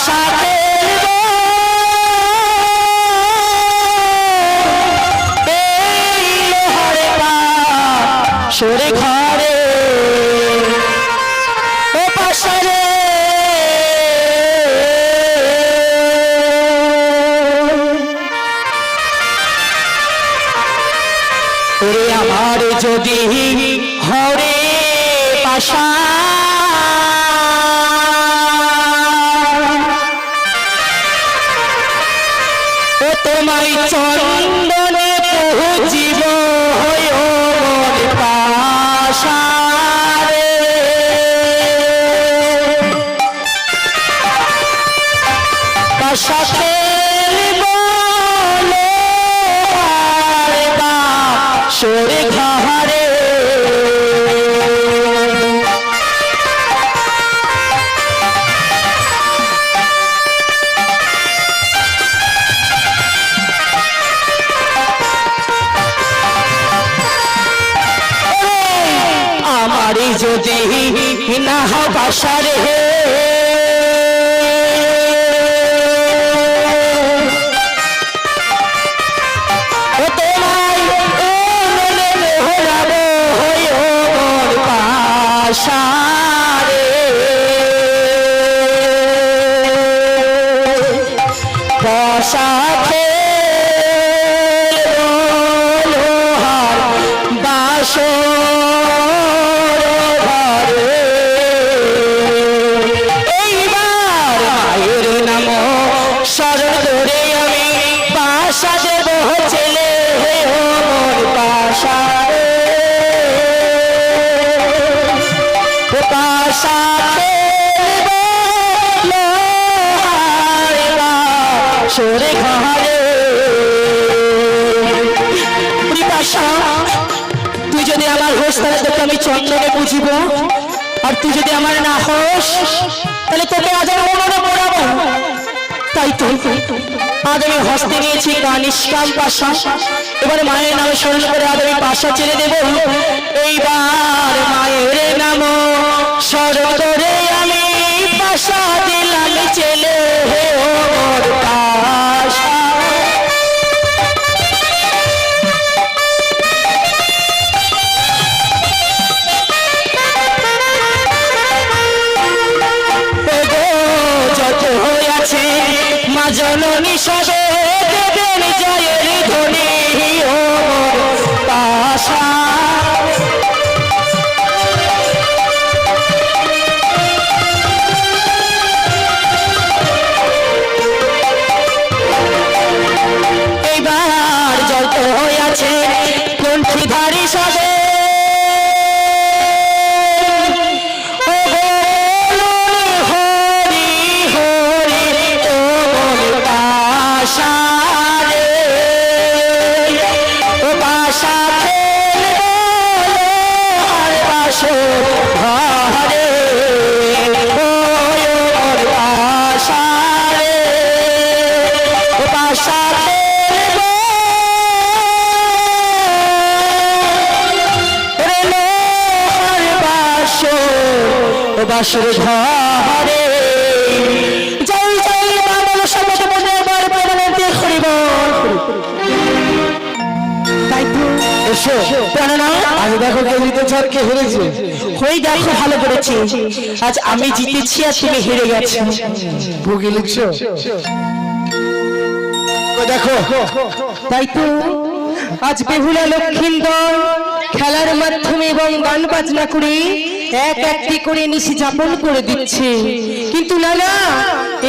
পাশা খেলবো এই লোহার সরে ঘরে ও পাশারে ওরে আমার যদি হরে পাশা ও তোমায় চন্দনে পৌঁছিব হয় মন পাশা রে পাশা খেলব সরে ঘরে আমারই যদি না বাসা রে সরে ঘরে তুই যদি আমার হোস তাহলে তোকে আমি চন্দনে বুঝিব আর তুই যদি আমার না হোস তাহলে তোকে আজ আমি মনে পড়াবো তাই তো আজ আমি হস্তে নিয়েছি নিষ্কাম পাশা এবার মায়ের নামে স্মরণ করে আজ আমি পাশা ছেড়ে দেব এইবার মায়ের নাম স্মরণ করে আমি পাশা দিলাম ছেলে ওর পাশা যত হয়েছে মা জননী সবে দেবেন জয়ের ধ্বনি ওর পাশা কণ্ঠীধারী সবে হরি হরি ও পাশা রে ও পাশা আর পাশো ঘরে ও পাশা রে ও পাশা বাসর ঘরে জয় জয় বাবল শব্দ মনে বার প্রাণান্তে করিব তাই তো এসো প্রাণনা আজ দেখো কে জিতেছে আর কে হেরেছে হই দেখো ভালো করেছি আজ আমি জিতেছি আর তুমি হেরে গেছো ভুগে লিখছো দেখো তাই তো আজ বেহুলা লক্ষ্মীন্দর খেলার মাধ্যমে এবং গান বাজনা করে এক একটি করে নিশি যাপন করে দিচ্ছে কিন্তু না না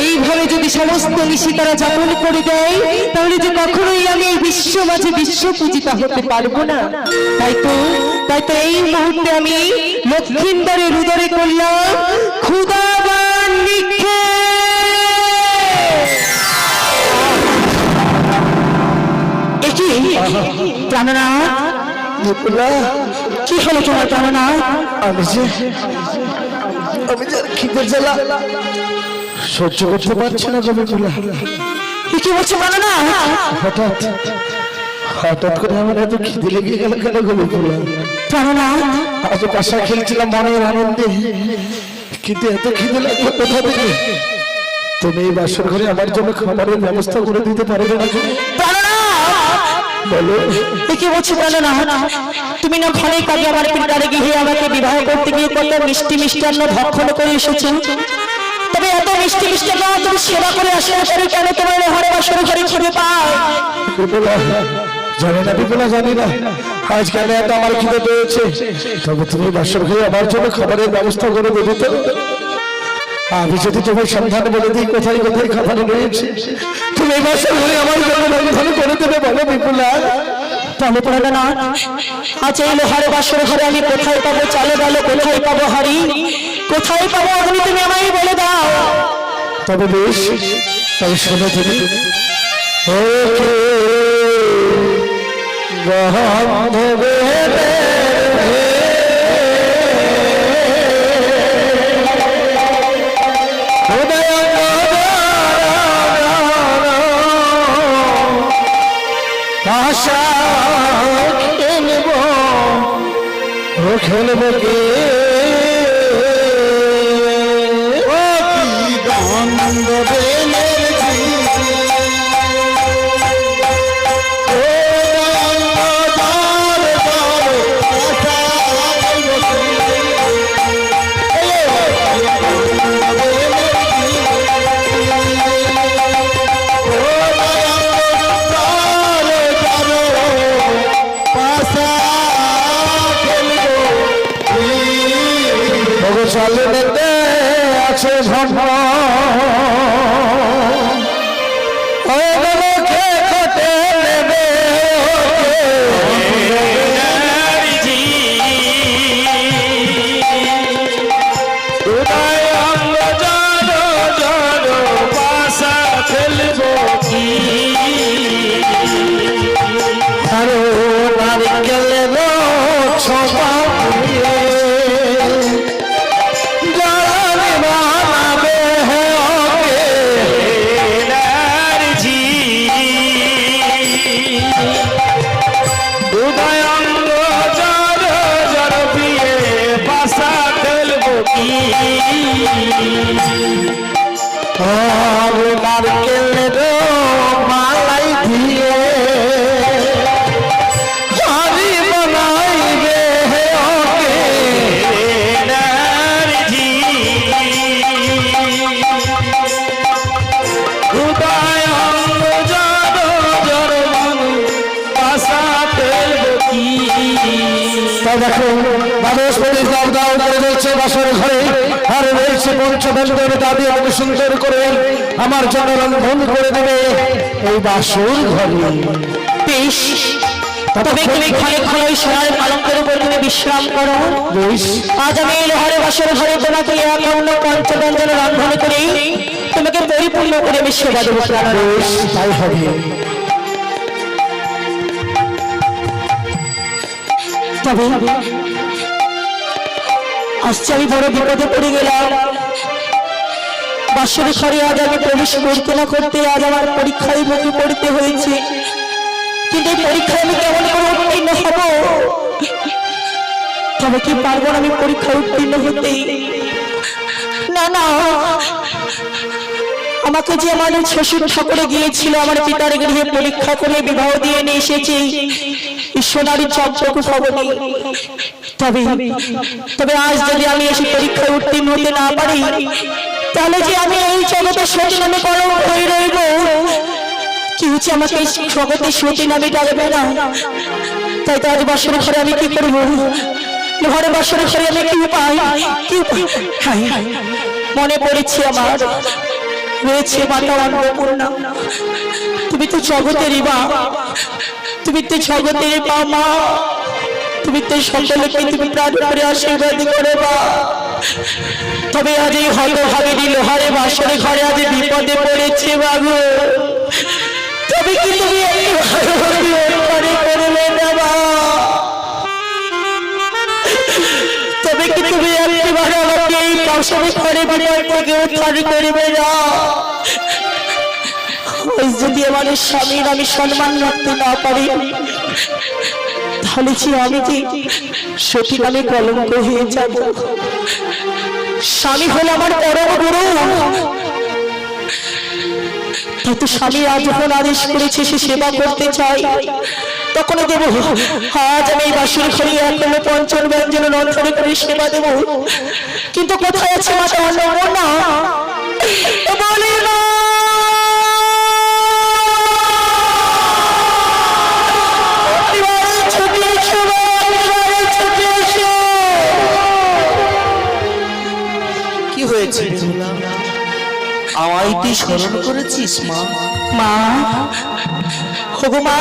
এইভাবে যদি সমস্ত নিশি তারা যাপন করে দেয় তাহলে যে কখনোই আমি এই বিশ্ব মাঝে বিশ্ব পূজিতা হতে পারবো না তাই তো এই মুহূর্তে আমি লক্ষ্মীন্দরের উদরে করলাম ক্ষুধাবান লিখে প্রাণনা কি হলো তোমার প্রাণনা আমি যে খিদের জ্বালা সহ্য করতে পারছি না গো বিপুলা কি বলছো প্রাণনা হঠাৎ করে আমার এত খিদে লেগে গেল কেন গো বিপুলা প্রাণনা আজ পাশা খেলছিলাম মনের আনন্দে কিন্তু এত খিদে লাগলো কোথা থেকে তুমি এই বাসর ঘরে আমার জন্য খাবারের ব্যবস্থা করে দিতে পারবে না? বলো। কি বলছি বলো না, তুমি না ঘরে কাজে আমার পিতারে গিয়ে আমাকে বিবাহ করতে গিয়ে কত মিষ্টি মিষ্টান্ন ভক্ষণ করে এসেছো, তবে এত মিষ্টি মিষ্টান্ন তুমি সেবা করে আসার পরে কেন তোমার ঘরে বাসর ঘরে খিদে পায়? জানি না বিপুলা, জানি না আজ কেন এত আমার খিদে পেয়েছে, তবে তুমি বাসর ঘরে আমার জন্য খাবারের ব্যবস্থা করে দেবে তো? আমি যদি তোমার সন্ধান বলে দিই কোথায় কোথায় খাবার রয়েছে, তুমি এই বাসর ঘরে আমার জন্য ব্যবস্থা করে দেবে? বলো বিপুলা। তাহলে পড়াবে না, আজ এই লোহারে বাসর ঘরে আমি কোথায় পাবো চালে ডালো, কোথায় পাবো হাড়ি, কোথায় পাবো অগ্নি, তুমি আমায় বলে দাও। তবে বেশ, তবে শোনো তুমি, খেলব কে চালে দেখতে আছে নারকেলের মালাই দিয়ে হারি বানাইবে দেখো মানুষ দাও দাও করে দিচ্ছে বাসর ঘরে, আর রয়েছে পঞ্চবেন্দ্রের দাবি আমাকে সুন্দর করে আমার জন্য রন্ধন করে দেবে এই বাসর ঘরে। বেশ, তবে তুমি ঘরে ঘরে সোনার পালঙ্কের উপর তুমি বিশ্রাম করো। আজ আমি এই লোহারে বাসর ঘরে তোমাকে একান্ন পঞ্চব্যঞ্জন রন্ধন করে তোমাকে পরিপূর্ণ করে আমি সেবা দেবো। তাই হবে। তবে আজকে আমি বড় বিপদে পড়ে গেলাম। বাসর ঘরে আজ আমি প্রবেশ করতে না করতে আজ আমার পরীক্ষায় মুখে পড়তে হয়েছে, কিন্তু এই পরীক্ষায় আমি কেমন করে উত্তীর্ণ হব? তবে কি পারবো না আমি পরীক্ষায় উত্তীর্ণ হতে? না না, আমাকে যে আমার শ্বশুর ঠাকুরে গিয়েছিল আমার পিতার গৃহে পরীক্ষা করে বিবাহ দিয়ে নিয়ে এসেছে ঈশ্বরী চক্রকে খবরে। তবে তবে আজ যদি আমি এসে পরীক্ষায় উত্তীর্ণ হতে না পারি, তাহলে যে আমি এই জগতে সতী নামে কলঙ্ক হয়ে রইব। কি হচ্ছে, আমাকে এই জগতে সতী নামে ডাকবে না। তাই তো আজ বাসর ঘরে আমি কি করবো? ঘরে বাসর ঘরে আমি কি পাই? মনে পড়েছে আমার রয়েছে মাতা অন্নপূর্ণা, তুমি তো জগতেরই মা, তুমি তো জগতের মা, তুমি তো সকলকে তুমি প্রাণ করে আশীর্বাদ করে মা। তবে আজ এই হতভাগিনী লোহারে বাসরে ঘরে আজ বিপদে পড়েছে বাবু, তবে কি তুমি করবে না মা? তবে কি তুমি একবার আমাকে এই পাশে ঘরে বিপদ থেকে উদ্ধার করবে না? যদি আমার স্বামীর আমি সম্মান রাখতে না পারি, তাহলে যে আমি যে সতী নামে কলঙ্ক হয়ে যাব। স্বামী হল আমার পরম গুরু, হয়তো স্বামী আজ যখন আদেশ করেছে সে সেবা করতে চাই, তখন দেব। আজ আমি এই বাসুর ঘরে এখনো পঞ্চম ব্যঞ্জন রন্ধন করে সেবা দেব, কিন্তু কোথায় আছে মাতা অন্নপূর্ণা? বলে না কি হয়েছে? আমায় তুই স্মরণ করেছিস মা? মা, ওগো মা,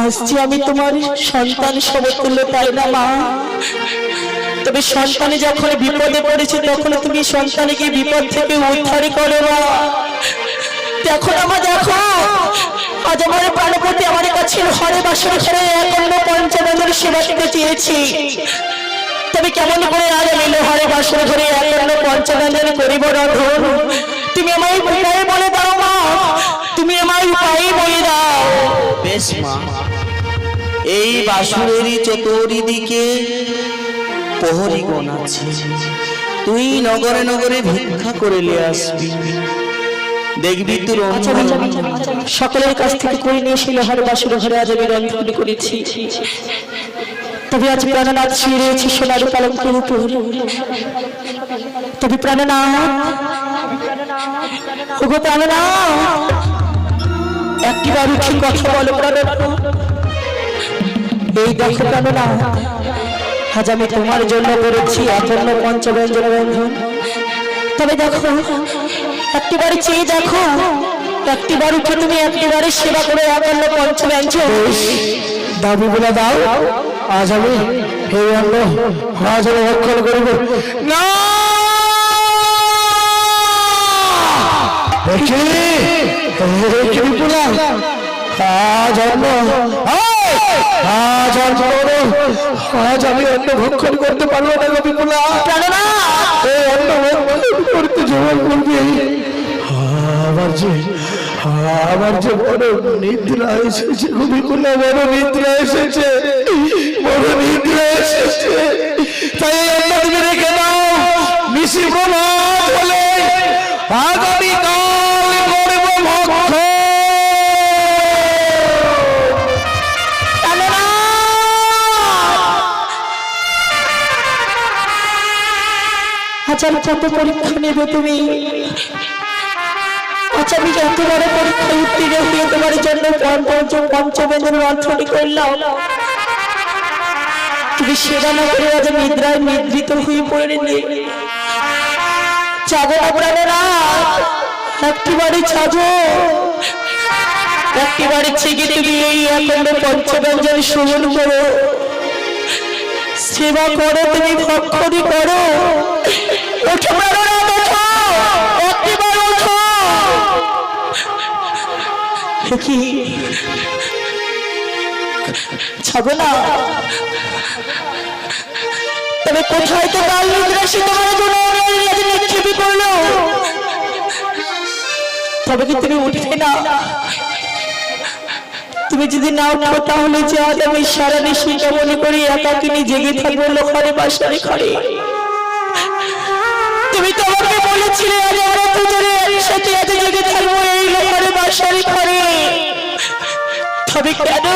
আজকে আমি তোমার সন্তান সমতুল্য, তাই না মা? তবে সন্তানে যখন বিপদে পড়েছে তখন তুমি সন্তানকে বিপদ থেকে উদ্ধার করো মা। দেখো না মা, দেখো আজ আমার প্রাণপতি আমার কাছে ঘরে বাসর ঘরে একান্ন পঞ্চাননের সেবা দিতে চেয়েছি, তবে কেমন করে আজ আমি লোহারে বাসর ঘরে একান্ন পঞ্চানন করিব রন্ধন? তুমি আমায় উপায় বলে দাও মা, তুমি আমায় উপায় বলে দাও। বেশ মা, এই বাসুরেরই চতুর্দিকে প্রহরীগণ আছে, তুই নগরে নগরে ভিক্ষা করে নিয়ে আসবি, দেখবি তোর সকলের কাছ থেকে করে নিয়ে এসে লোহারে বাসর ঘরে আজ আমি রন্ধন করেছি। তবে আজ প্রাণনাথ শুয়ে রয়েছে সোনার পালঙ্কের উপর। তবে প্রাণনাথ, ওগো প্রাণনাথ, একটিবার উঠে কথা বলো প্রাণনাথ। এই দেখো প্রাণনাথ, আজ আমি তোমার জন্য করেছি একান্ন পঞ্চব্যঞ্জন রন্ধন। তবে দেখো, একটিবার চেয়ে দেখো, একটিবার উঠে তুমি একটিবারে সেবা করে একান্ন পঞ্চব্যঞ্জন। দাবি বলে দাও, আজ আমি এই অন্ন আজ আমি রক্ষণ করিব না। আজ অন্ন, আজ আজ আমি অন্ন ভক্ষণ করতে পারবো না বিপুলা। এই অন্ন ভক্ষণ করতে জমা করবি আমার যে বড় নিদ্রা এসেছে, বিপুলা বড় নিদ্রা এসেছে, বড় নিদ্রা এসেছে। তাই অন্য তুমি রেখে দাও, মিশি প্রভাত বলে আগামী কাল করব ভক্ত। আচ্ছা, কত পরীক্ষা নেবে তুমি? আচ্ছা, আমি যত বড় পরীক্ষা উত্তীর্ণ হয়ে তোমার জন্য পঞ্চব্যঞ্জন রন্ধন করলাম, তুমি সেবা না করে আজ নিদ্রায় নিদ্রিত হয়ে পড়লে। জাগো প্রাণনাথ, একটিবারে জাগো, একটিবারে জেগে তুমি এই একান্ন পঞ্চব্যঞ্জন সেবন করো, সেবা করো, তুমি ভক্ষণই করো। ওঠো প্রাণনাথ, ওঠো, একটিবার ওঠো। কি ছাগো না? তবে কোথায় তো কাল নিদ্রা সে তোমার জন্য নিক্ষেপই করলো, তবে কি তুমি উঠবে না? তুমি যদি না উঠো তাহলে যে আজ আমি সারা নিশি মনে করি একাকিনী জেগে থাকবো লোহারে বাসারে ঘরে। তুমি তো আমাকে বলেছিলে আজ আমরা দুজনে একসাথে আজ জেগে থাকবো এই লোহারে বাসারে ঘরে। তবে কেন,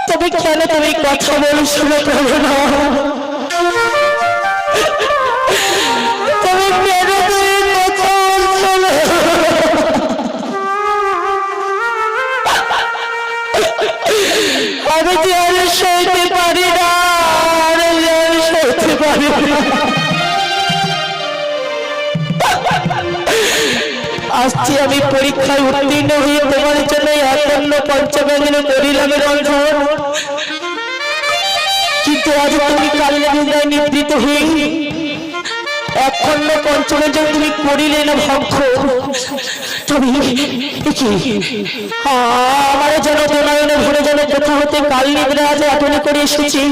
তবে কেন তুমি কথা বলছো না? তবে কেন তুমি কথা বলছো না? আমি যে আর সইতে পারি না, সইতে পারি না। আজকে আমি পরীক্ষায় উত্তীর্ণ হয়ে তোমার জন্য একান্ন পঞ্চব্যঞ্জন করিলাম রন্ধন, কিন্তু আজ তুমি কালে নিদ্রায় নিদ্রিত হয়ে একান্ন পঞ্চব্যঞ্জন তুমি করিলে না ভক্ষ। তবে আমার যেন দোনায়নে ভরে যেন কোথা হতে কাল নিদ্রা আজ এতনে করে এসেছি।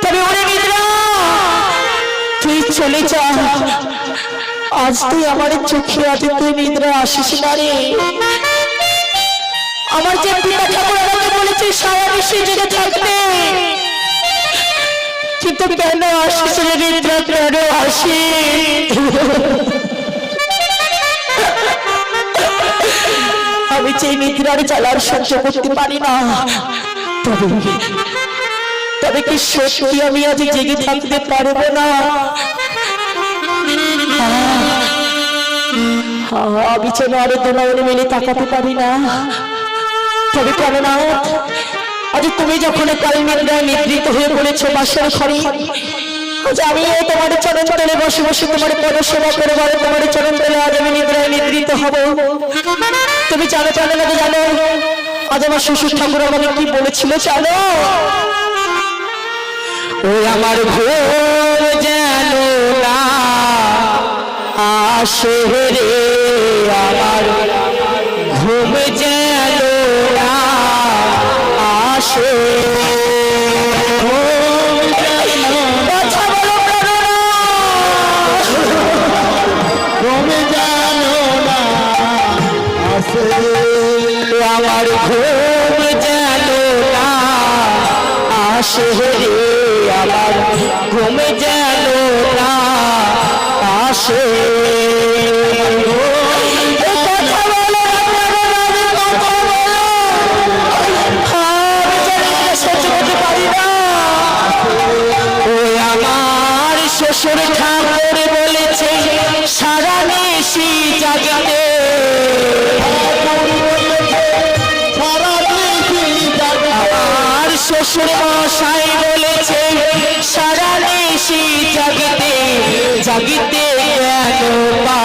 তবে ওরে নিদ্রা, তুই চলে যা, আজ তুই আমার চোখে আজ তুই নিদ্রা আসিস না রে। আমার যে পিতা ঠাকুর আমাকে বলেছে সারা বিশ্বে জেগে থাকতে, কিন্তু কেন আসিস রে নিদ্রা, কেন আসি? নিদ্রা আর জ্বালার সহ্য করতে পারি না। তবে তবে কি সত্যি আমি আজ জেগে থাকতে পারবো না? আমি যেন আরো দুনয়নে মিলে তাকাতে পারি না। তবে কেন না, আজ তুমি যখন কাল নিদ্রায় নিদ্রিত হয়ে পড়েছো বাসর ঘরে, আজ আমি তোমার চরণ তলে বসে বসে তোমার পদ সেবা করবো, আর তোমার চরণ তলে আজ আমি নিদ্রায় নিদ্রিত হব। তুমি জানো জানো না জানো আজ আমার শ্বশুর ঠাকুর আমাকে কি বলেছিল জানো? ওই আমার ঘুম যেন না আসে রে, আমার ঘুম যেন না আসে। কথা বলো প্রাণনা। তুমি জানো না আসে আমার ঘুম যেন না আসে রে, আমার ঘুম যেন না আসে। কথা বলো প্রাণনা, কথা বলো। আমি জানি না, সহ্য করতে পারি না। ওই আমার শ্বশুর ঠাকুর বলেছে সারা নিশি জাগিতে, আমার শ্বশুর মশাই বলেছে সারা নিশি জাগিতে, জাগিতে কেন